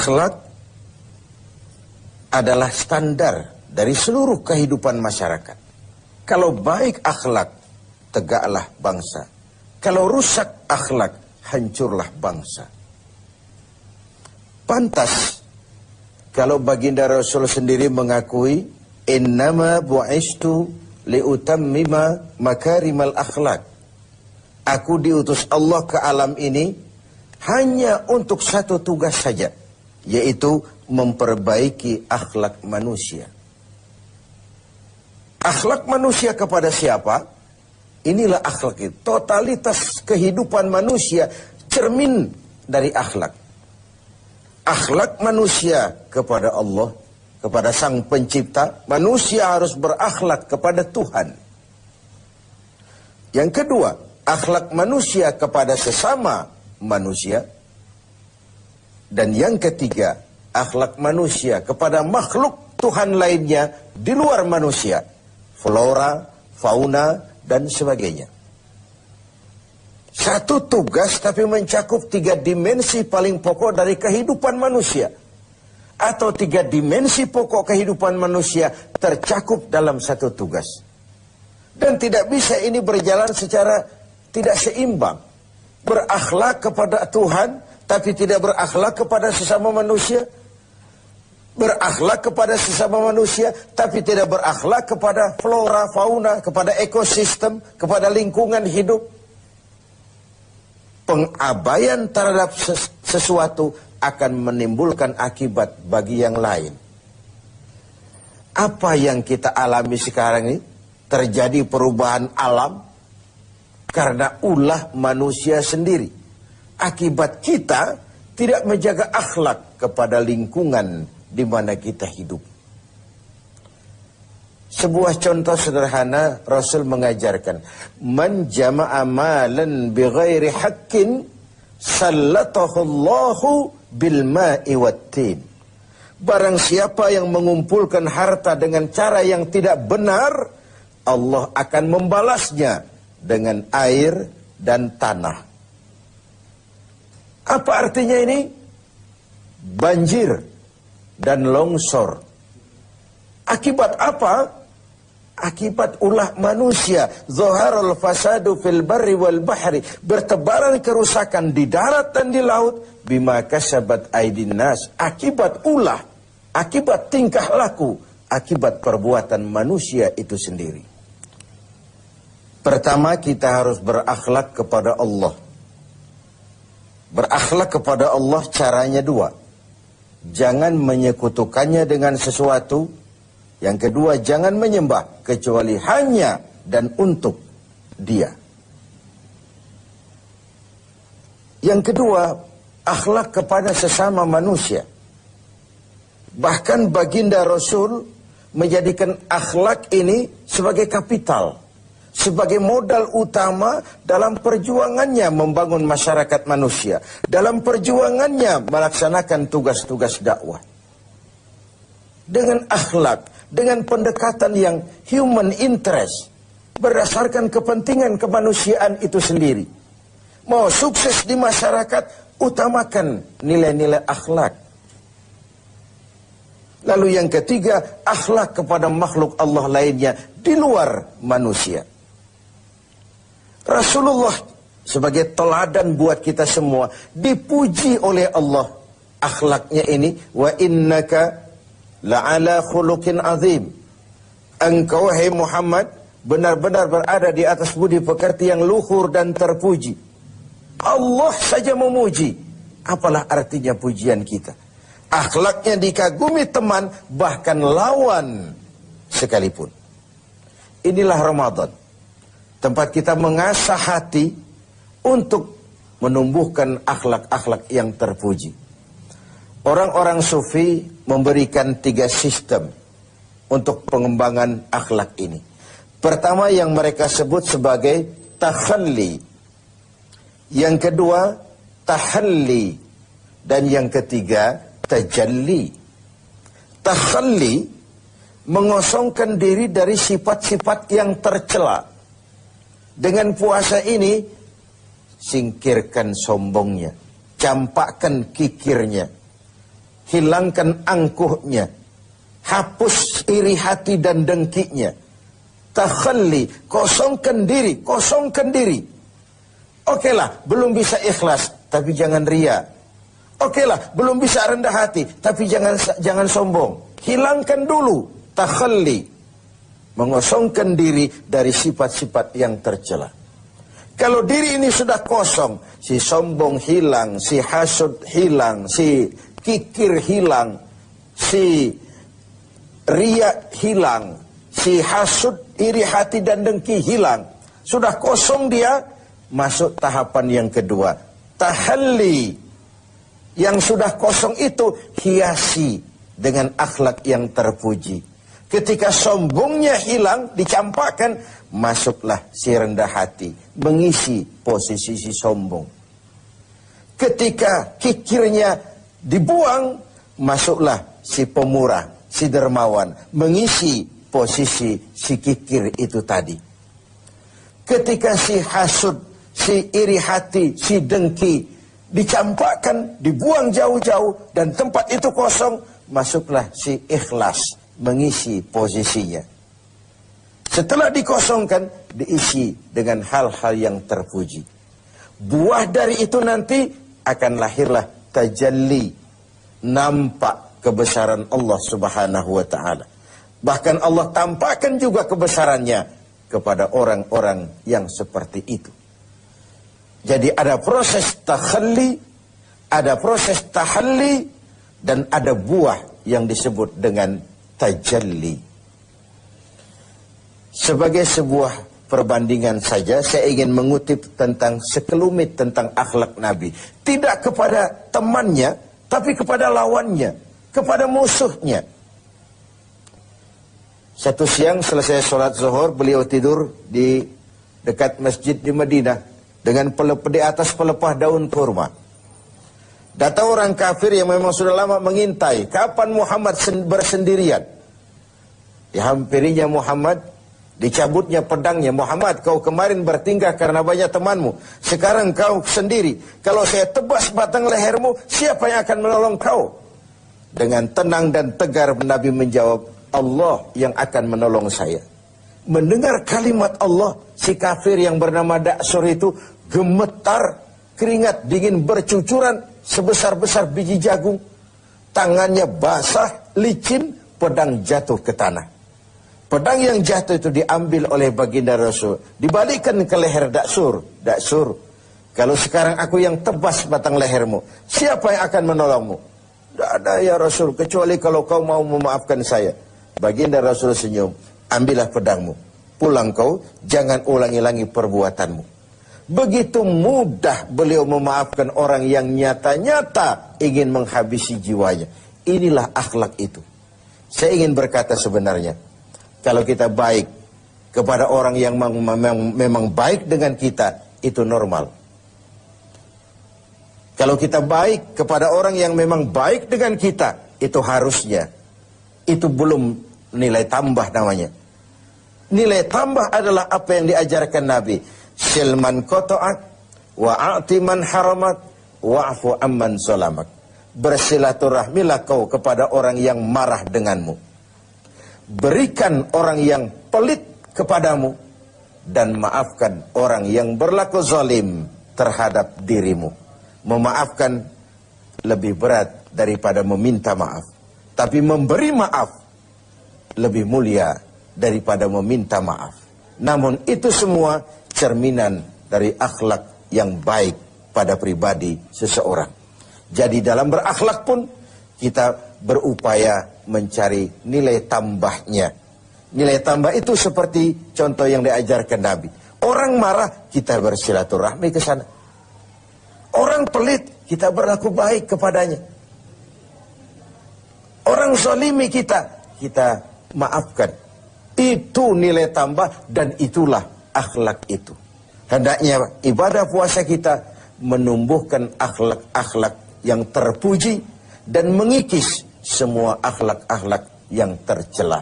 Akhlak adalah standar dari seluruh kehidupan masyarakat. Kalau baik akhlak, tegaklah bangsa. Kalau rusak akhlak, hancurlah bangsa. Pantas kalau baginda Rasul sendiri mengakui, innama bu'istu liutammima makarimal akhlak. Aku diutus Allah ke alam ini hanya untuk satu tugas saja, yaitu memperbaiki akhlak manusia. Akhlak manusia kepada siapa? Inilah akhlak itu. Totalitas kehidupan manusia cermin dari akhlak. Akhlak manusia kepada Allah, kepada Sang Pencipta. Manusia harus berakhlak kepada Tuhan. Yang kedua, akhlak manusia kepada sesama manusia. Dan yang ketiga, akhlak manusia kepada makhluk Tuhan lainnya di luar manusia. Flora, fauna, dan sebagainya. Satu tugas tapi mencakup 3 dimensi paling pokok dari kehidupan manusia. Atau 3 dimensi pokok kehidupan manusia tercakup dalam satu tugas. Dan tidak bisa ini berjalan secara tidak seimbang. Berakhlak kepada Tuhan tapi tidak berakhlak kepada sesama manusia. Berakhlak kepada sesama manusia tapi tidak berakhlak kepada flora, fauna, kepada ekosistem, kepada lingkungan hidup. Pengabaian terhadap sesuatu akan menimbulkan akibat bagi yang lain. Apa yang kita alami sekarang ini? Terjadi perubahan alam karena ulah manusia sendiri. Akibat kita tidak menjaga akhlak kepada lingkungan di mana kita hidup. Sebuah contoh sederhana, Rasul mengajarkan, man jama'a malan bighairi haqqin sallatahu Allahu bil ma'i wattin. Barang siapa yang mengumpulkan harta dengan cara yang tidak benar, Allah akan membalasnya dengan air dan tanah. Apa artinya ini? Banjir dan longsor. Akibat apa? Akibat ulah manusia. Zaharul fasadu fil barri wal bahri. Bertebaran kerusakan di darat dan di laut. Bima kasabat aydin nas. Akibat ulah. Akibat tingkah laku. Akibat perbuatan manusia itu sendiri. Pertama, kita harus berakhlak kepada Allah. Berakhlak kepada Allah caranya 2. Jangan menyekutukannya dengan sesuatu. Yang kedua, jangan menyembah kecuali hanya dan untuk Dia. Yang kedua, akhlak kepada sesama manusia. Bahkan baginda Rasul menjadikan akhlak ini sebagai kapital, sebagai modal utama dalam perjuangannya membangun masyarakat manusia, dalam perjuangannya melaksanakan tugas-tugas dakwah. Dengan akhlak, dengan pendekatan yang human interest, berdasarkan kepentingan kemanusiaan itu sendiri. Mau sukses di masyarakat, utamakan nilai-nilai akhlak. Lalu yang ketiga, akhlak kepada makhluk Allah lainnya di luar manusia. Rasulullah sebagai teladan buat kita semua, dipuji oleh Allah akhlaknya ini, wa innaka la'ala khuluqin azim. Engkau wahai Muhammad benar-benar berada di atas budi pekerti yang luhur dan terpuji. Allah saja memuji, apalah artinya pujian kita? Akhlaknya dikagumi teman, bahkan lawan sekalipun. Inilah Ramadan, tempat kita mengasah hati untuk menumbuhkan akhlak-akhlak yang terpuji. Orang-orang sufi memberikan 3 sistem untuk pengembangan akhlak ini. Pertama yang mereka sebut sebagai takhalli. Yang kedua tahalli. Dan yang ketiga tajalli. Takhalli mengosongkan diri dari sifat-sifat yang tercela. Dengan puasa ini, singkirkan sombongnya, campakkan kikirnya, hilangkan angkuhnya, hapus iri hati dan dengkinya. Takhalli, kosongkan diri, kosongkan diri. Okelah, belum bisa ikhlas, tapi jangan ria. Okelah, belum bisa rendah hati, tapi jangan sombong. Hilangkan dulu, takhalli, mengosongkan diri dari sifat-sifat yang tercela. Kalau diri ini sudah kosong, si sombong hilang, si hasud hilang, si kikir hilang, si riya hilang, si hasud, iri hati dan dengki hilang. Sudah kosong dia, masuk tahapan yang kedua. Tahalli. Yang sudah kosong itu hiasi dengan akhlak yang terpuji. Ketika sombongnya hilang, dicampakkan, masuklah si rendah hati, mengisi posisi si sombong. Ketika kikirnya dibuang, masuklah si pemurah, si dermawan, mengisi posisi si kikir itu tadi. Ketika si hasud, si iri hati, si dengki dicampakkan, dibuang jauh-jauh, dan tempat itu kosong, masuklah si ikhlas, mengisi posisinya. Setelah dikosongkan, diisi dengan hal-hal yang terpuji. Buah dari itu nanti akan lahirlah tajalli, nampak kebesaran Allah Subhanahu wa ta'ala. Bahkan Allah tampakkan juga kebesarannya kepada orang-orang yang seperti itu. Jadi ada proses takhalli, ada proses tahalli, dan ada buah yang disebut dengan tajalli. Sebagai sebuah perbandingan saja, saya ingin mengutip tentang sekelumit tentang akhlak Nabi. Tidak kepada temannya, tapi kepada lawannya, kepada musuhnya. Satu siang selesai sholat zuhur, beliau tidur di dekat masjid di Madinah dengan di atas pelepah daun kurma. Datang orang kafir yang memang sudah lama mengintai, kapan Muhammad bersendirian. Dihampirinya Muhammad, dicabutnya pedangnya. Muhammad, kau kemarin bertingkah karena banyak temanmu, sekarang kau sendiri. Kalau saya tebas batang lehermu, siapa yang akan menolong kau? Dengan tenang dan tegar Nabi menjawab, Allah yang akan menolong saya. Mendengar kalimat Allah, si kafir yang bernama Daksur itu gemetar, keringat dingin bercucuran sebesar-besar biji jagung. Tangannya basah, licin, pedang jatuh ke tanah. Pedang yang jatuh itu diambil oleh baginda Rasul, dibalikkan ke leher Daksur. Daksur, kalau sekarang aku yang tebas batang lehermu, siapa yang akan menolongmu? Tidak ada ya Rasul, kecuali kalau kau mau memaafkan saya. Baginda Rasul senyum, ambillah pedangmu, pulang kau, jangan ulangi-ulangi perbuatanmu. Begitu mudah beliau memaafkan orang yang nyata-nyata ingin menghabisi jiwanya. Inilah akhlak itu. Saya ingin berkata sebenarnya, kalau kita baik kepada orang yang memang baik dengan kita, itu normal. Kalau kita baik kepada orang yang memang baik dengan kita, itu harusnya. Itu belum nilai tambah namanya. Nilai tambah adalah apa yang diajarkan Nabi. Silman koto'ak, wa'ati man haramak, wa'afu amman zolamak. Bersilaturahmilah kau kepada orang yang marah denganmu. Berikan orang yang pelit kepadamu. Dan maafkan orang yang berlaku zalim terhadap dirimu. Memaafkan lebih berat daripada meminta maaf. Tapi memberi maaf lebih mulia daripada meminta maaf. Namun itu semua cerminan dari akhlak yang baik pada pribadi seseorang. Jadi dalam berakhlak pun kita berupaya mencari nilai tambahnya. Nilai tambah itu seperti contoh yang diajarkan Nabi. Orang marah, kita bersilaturahmi ke sana. Orang pelit, kita berlaku baik kepadanya. Orang zalimi kita maafkan. Itu nilai tambah dan itulah akhlak itu. Hendaknya ibadah puasa kita menumbuhkan akhlak-akhlak yang terpuji dan mengikis semua akhlak-akhlak yang tercela.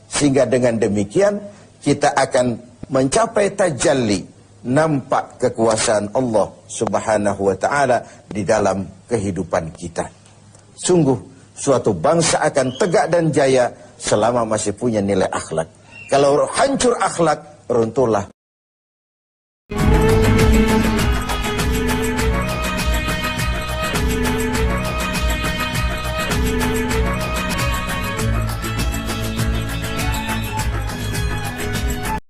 Sehingga dengan demikian kita akan mencapai tajalli, nampak kekuasaan Allah Subhanahu wa ta'ala di dalam kehidupan kita. Sungguh Suatu bangsa akan tegak dan jaya selama masih punya nilai akhlak. Kalau hancur akhlak, runtuhlah